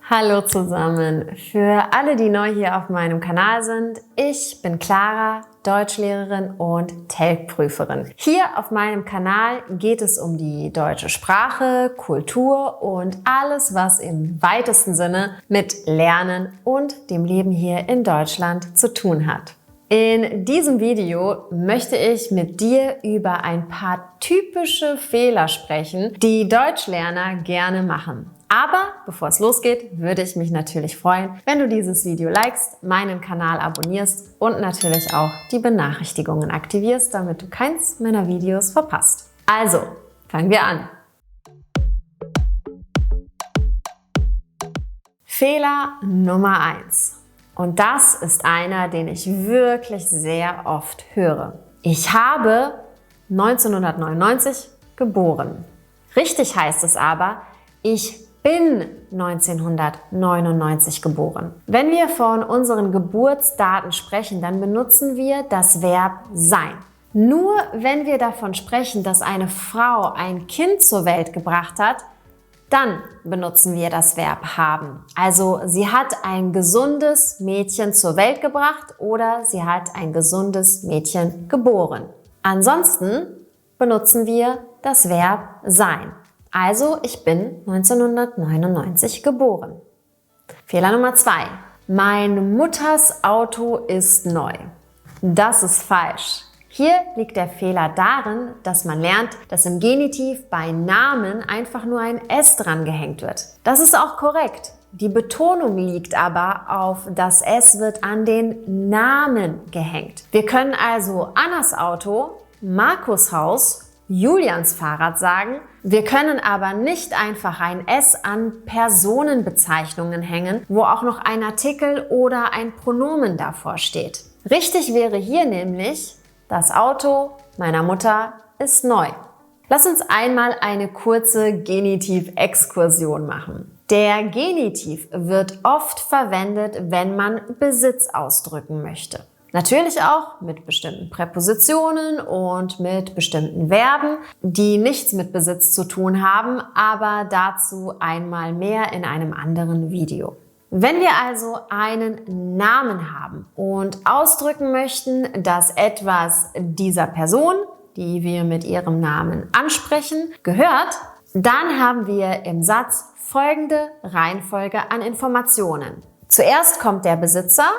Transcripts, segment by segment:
Hallo zusammen. Für alle, die neu hier auf meinem Kanal sind, ich bin Clara, Deutschlehrerin und TELC-Prüferin. Hier auf meinem Kanal geht es um die deutsche Sprache, Kultur und alles, was im weitesten Sinne mit Lernen und dem Leben hier in Deutschland zu tun hat. In diesem Video möchte ich mit dir über ein paar typische Fehler sprechen, die Deutschlerner gerne machen. Aber bevor es losgeht, würde ich mich natürlich freuen, wenn du dieses Video likest, meinen Kanal abonnierst und natürlich auch die Benachrichtigungen aktivierst, damit du keins meiner Videos verpasst. Also, fangen wir an. Fehler Nummer 1. Und das ist einer, den ich wirklich sehr oft höre. Ich habe 1999 geboren. Richtig heißt es aber, ich bin 1999 geboren. Wenn wir von unseren Geburtsdaten sprechen, dann benutzen wir das Verb sein. Nur wenn wir davon sprechen, dass eine Frau ein Kind zur Welt gebracht hat, dann benutzen wir das Verb haben. Also sie hat ein gesundes Mädchen zur Welt gebracht oder sie hat ein gesundes Mädchen geboren. Ansonsten benutzen wir das Verb sein. Also ich bin 1999 geboren. Fehler Nummer 2. Mein Mutters Auto ist neu. Das ist falsch. Hier liegt der Fehler darin, dass man lernt, dass im Genitiv bei Namen einfach nur ein S dran gehängt wird. Das ist auch korrekt. Die Betonung liegt aber auf das S wird an den Namen gehängt. Wir können also Annas Auto, Markus Haus, Julians Fahrrad sagen. Wir können aber nicht einfach ein S an Personenbezeichnungen hängen, wo auch noch ein Artikel oder ein Pronomen davor steht. Richtig wäre hier nämlich, das Auto meiner Mutter ist neu. Lass uns einmal eine kurze Genitiv-Exkursion machen. Der Genitiv wird oft verwendet, wenn man Besitz ausdrücken möchte. Natürlich auch mit bestimmten Präpositionen und mit bestimmten Verben, die nichts mit Besitz zu tun haben, aber dazu einmal mehr in einem anderen Video. Wenn wir also einen Namen haben und ausdrücken möchten, dass etwas dieser Person, die wir mit ihrem Namen ansprechen, gehört, dann haben wir im Satz folgende Reihenfolge an Informationen. Zuerst kommt der Besitzer,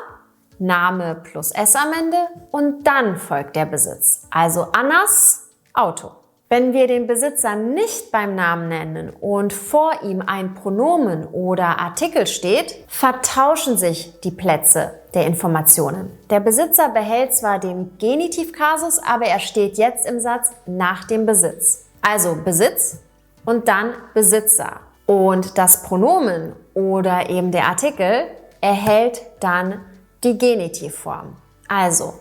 Name plus S am Ende und dann folgt der Besitz, also Annas Auto. Wenn wir den Besitzer nicht beim Namen nennen und vor ihm ein Pronomen oder Artikel steht, vertauschen sich die Plätze der Informationen. Der Besitzer behält zwar den Genitivkasus, aber er steht jetzt im Satz nach dem Besitz. Also Besitz und dann Besitzer. Und das Pronomen oder eben der Artikel erhält dann die Genitivform. Also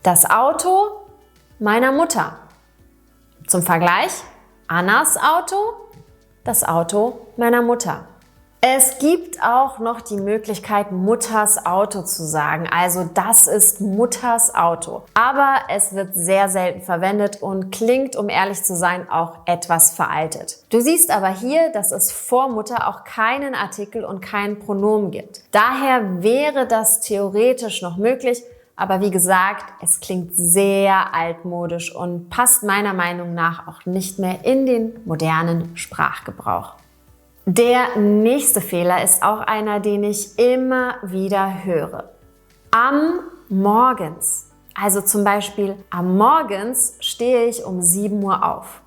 das Auto meiner Mutter. Zum Vergleich, Annas Auto, das Auto meiner Mutter. Es gibt auch noch die Möglichkeit, Mutters Auto zu sagen. Also das ist Mutters Auto. Aber es wird sehr selten verwendet und klingt, um ehrlich zu sein, auch etwas veraltet. Du siehst aber hier, dass es vor Mutter auch keinen Artikel und kein Pronomen gibt. Daher wäre das theoretisch noch möglich. Aber wie gesagt, es klingt sehr altmodisch und passt meiner Meinung nach auch nicht mehr in den modernen Sprachgebrauch. Der nächste Fehler ist auch einer, den ich immer wieder höre. Am Morgens. Also zum Beispiel, am Morgens stehe ich um 7 Uhr auf.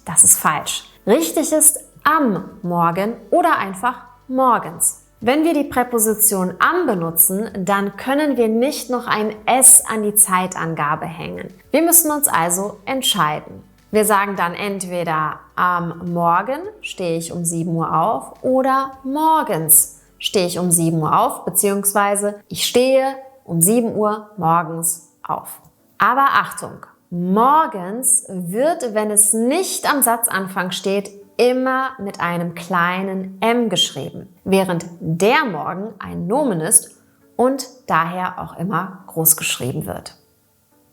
Das ist falsch. Richtig ist am Morgen oder einfach morgens. Wenn wir die Präposition am benutzen, dann können wir nicht noch ein S an die Zeitangabe hängen. Wir müssen uns also entscheiden. Wir sagen dann entweder am Morgen stehe ich um 7 Uhr auf oder morgens stehe ich um 7 Uhr auf, beziehungsweise ich stehe um 7 Uhr morgens auf. Aber Achtung, morgens wird, wenn es nicht am Satzanfang steht, immer mit einem kleinen m geschrieben, während der Morgen ein Nomen ist und daher auch immer groß geschrieben wird.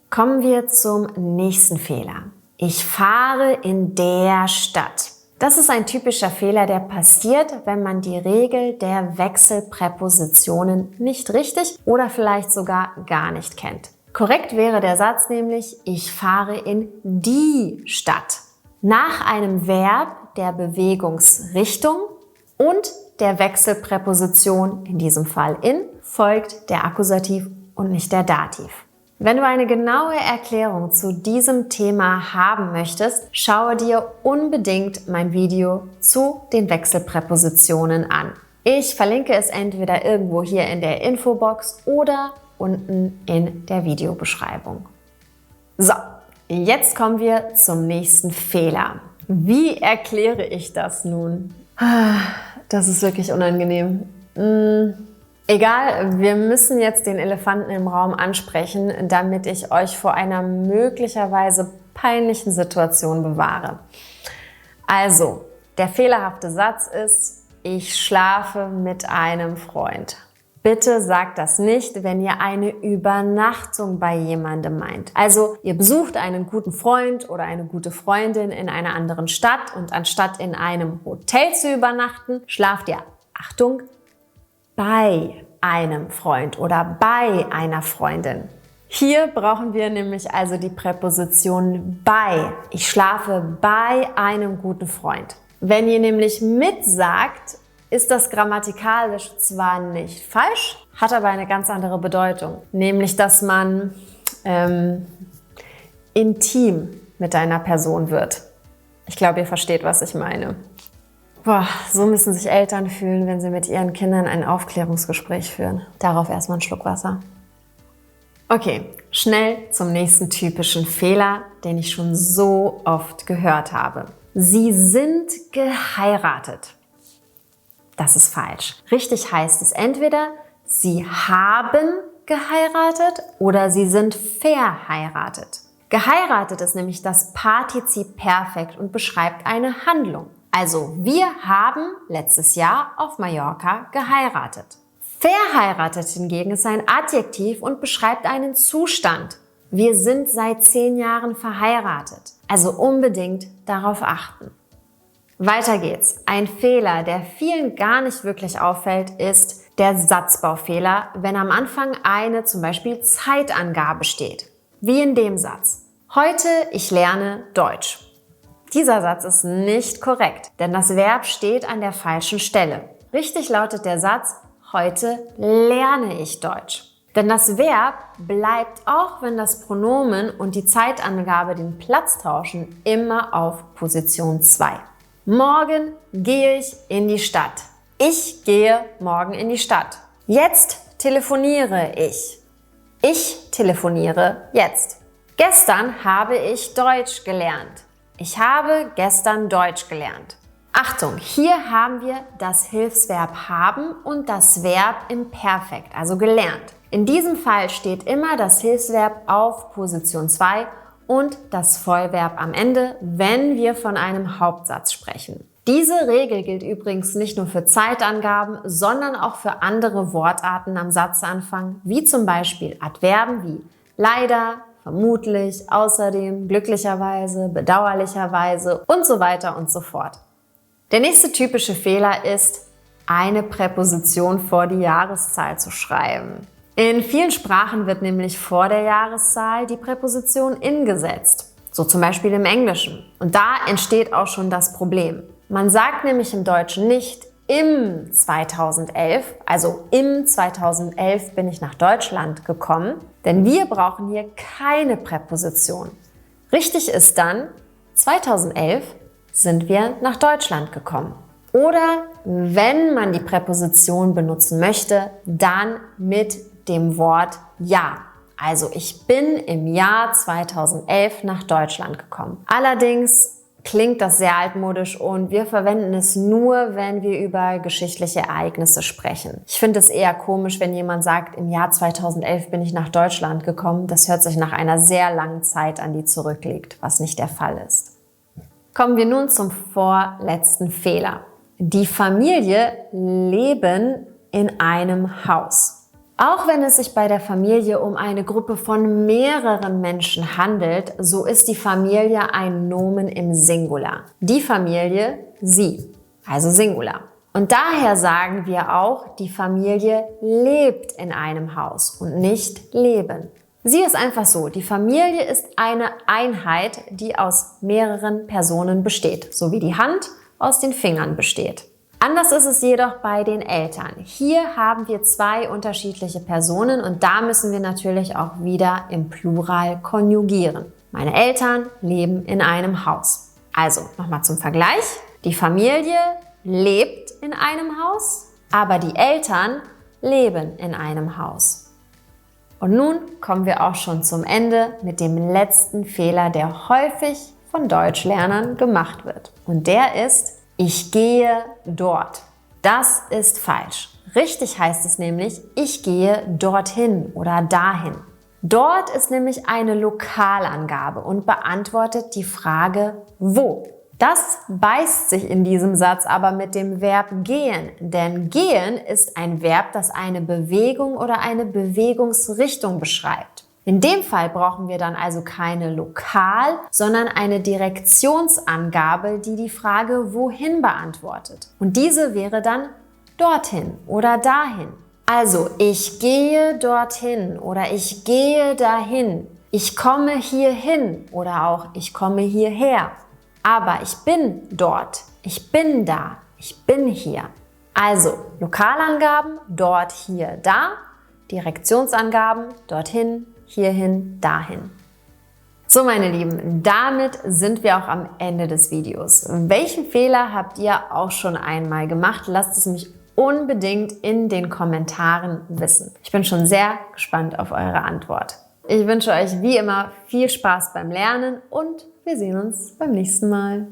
Kommen wir zum nächsten Fehler. Ich fahre in der Stadt. Das ist ein typischer Fehler, der passiert, wenn man die Regel der Wechselpräpositionen nicht richtig oder vielleicht sogar gar nicht kennt. Korrekt wäre der Satz nämlich, ich fahre in die Stadt. Nach einem Verb der Bewegungsrichtung und der Wechselpräposition, in diesem Fall in, folgt der Akkusativ und nicht der Dativ. Wenn du eine genaue Erklärung zu diesem Thema haben möchtest, schaue dir unbedingt mein Video zu den Wechselpräpositionen an. Ich verlinke es entweder irgendwo hier in der Infobox oder unten in der Videobeschreibung. So, jetzt kommen wir zum nächsten Fehler. Wie erkläre ich das nun? Das ist wirklich unangenehm. Egal, wir müssen jetzt den Elefanten im Raum ansprechen, damit ich euch vor einer möglicherweise peinlichen Situation bewahre. Also, der fehlerhafte Satz ist, ich schlafe mit einem Freund. Bitte sagt das nicht, wenn ihr eine Übernachtung bei jemandem meint. Also, ihr besucht einen guten Freund oder eine gute Freundin in einer anderen Stadt und anstatt in einem Hotel zu übernachten, schlaft ihr, Achtung, bei einem Freund oder bei einer Freundin. Hier brauchen wir nämlich also die Präposition bei. Ich schlafe bei einem guten Freund. Wenn ihr nämlich mit sagt, ist das grammatikalisch zwar nicht falsch, hat aber eine ganz andere Bedeutung. Nämlich, dass man intim mit einer Person wird. Ich glaube, ihr versteht, was ich meine. Boah, so müssen sich Eltern fühlen, wenn sie mit ihren Kindern ein Aufklärungsgespräch führen. Darauf erstmal einen Schluck Wasser. Okay, schnell zum nächsten typischen Fehler, den ich schon so oft gehört habe. Sie sind geheiratet. Das ist falsch. Richtig heißt es entweder, sie haben geheiratet oder sie sind verheiratet. Geheiratet ist nämlich das Partizip Perfekt und beschreibt eine Handlung. Also, wir haben letztes Jahr auf Mallorca geheiratet. Verheiratet hingegen ist ein Adjektiv und beschreibt einen Zustand. Wir sind seit 10 Jahren verheiratet. Also unbedingt darauf achten. Weiter geht's. Ein Fehler, der vielen gar nicht wirklich auffällt, ist der Satzbaufehler, wenn am Anfang eine zum Beispiel Zeitangabe steht. Wie in dem Satz. Heute, ich lerne Deutsch. Dieser Satz ist nicht korrekt, denn das Verb steht an der falschen Stelle. Richtig lautet der Satz, heute lerne ich Deutsch. Denn das Verb bleibt, auch wenn das Pronomen und die Zeitangabe den Platz tauschen, immer auf Position 2. Morgen gehe ich in die Stadt. Ich gehe morgen in die Stadt. Jetzt telefoniere ich. Ich telefoniere jetzt. Gestern habe ich Deutsch gelernt. Ich habe gestern Deutsch gelernt. Achtung, hier haben wir das Hilfsverb haben und das Verb im Perfekt, also gelernt. In diesem Fall steht immer das Hilfsverb auf Position 2 und das Vollverb am Ende, wenn wir von einem Hauptsatz sprechen. Diese Regel gilt übrigens nicht nur für Zeitangaben, sondern auch für andere Wortarten am Satzanfang, wie zum Beispiel Adverben wie leider, vermutlich, außerdem, glücklicherweise, bedauerlicherweise und so weiter und so fort. Der nächste typische Fehler ist, eine Präposition vor die Jahreszahl zu schreiben. In vielen Sprachen wird nämlich vor der Jahreszahl die Präposition in gesetzt, so zum Beispiel im Englischen. Und da entsteht auch schon das Problem. Man sagt nämlich im Deutschen nicht im 2011, also im 2011 bin ich nach Deutschland gekommen, denn wir brauchen hier keine Präposition. Richtig ist dann, 2011 sind wir nach Deutschland gekommen. Oder wenn man die Präposition benutzen möchte, dann mit dem Wort ja. Also ich bin im Jahr 2011 nach Deutschland gekommen. Allerdings klingt das sehr altmodisch und wir verwenden es nur, wenn wir über geschichtliche Ereignisse sprechen. Ich finde es eher komisch, wenn jemand sagt, im Jahr 2011 bin ich nach Deutschland gekommen. Das hört sich nach einer sehr langen Zeit an, die zurückliegt, was nicht der Fall ist. Kommen wir nun zum vorletzten Fehler. Die Familie leben in einem Haus. Auch wenn es sich bei der Familie um eine Gruppe von mehreren Menschen handelt, so ist die Familie ein Nomen im Singular. Die Familie, sie, also Singular. Und daher sagen wir auch, die Familie lebt in einem Haus und nicht leben. Sie ist einfach so, die Familie ist eine Einheit, die aus mehreren Personen besteht, so wie die Hand aus den Fingern besteht. Anders ist es jedoch bei den Eltern. Hier haben wir zwei unterschiedliche Personen und da müssen wir natürlich auch wieder im Plural konjugieren. Meine Eltern leben in einem Haus. Also nochmal zum Vergleich. Die Familie lebt in einem Haus, aber die Eltern leben in einem Haus. Und nun kommen wir auch schon zum Ende mit dem letzten Fehler, der häufig von Deutschlernern gemacht wird. Und der ist: Ich gehe dort. Das ist falsch. Richtig heißt es nämlich, ich gehe dorthin oder dahin. Dort ist nämlich eine Lokalangabe und beantwortet die Frage, wo. Das beißt sich in diesem Satz aber mit dem Verb gehen, denn gehen ist ein Verb, das eine Bewegung oder eine Bewegungsrichtung beschreibt. In dem Fall brauchen wir dann also keine Lokal, sondern eine Direktionsangabe, die die Frage wohin beantwortet. Und diese wäre dann dorthin oder dahin. Also ich gehe dorthin oder ich gehe dahin. Ich komme hierhin oder auch ich komme hierher. Aber ich bin dort, ich bin da, ich bin hier. Also Lokalangaben, dort, hier, da. Direktionsangaben, dorthin, hierhin, dahin. So meine Lieben, damit sind wir auch am Ende des Videos. Welchen Fehler habt ihr auch schon einmal gemacht? Lasst es mich unbedingt in den Kommentaren wissen. Ich bin schon sehr gespannt auf eure Antwort. Ich wünsche euch wie immer viel Spaß beim Lernen und wir sehen uns beim nächsten Mal.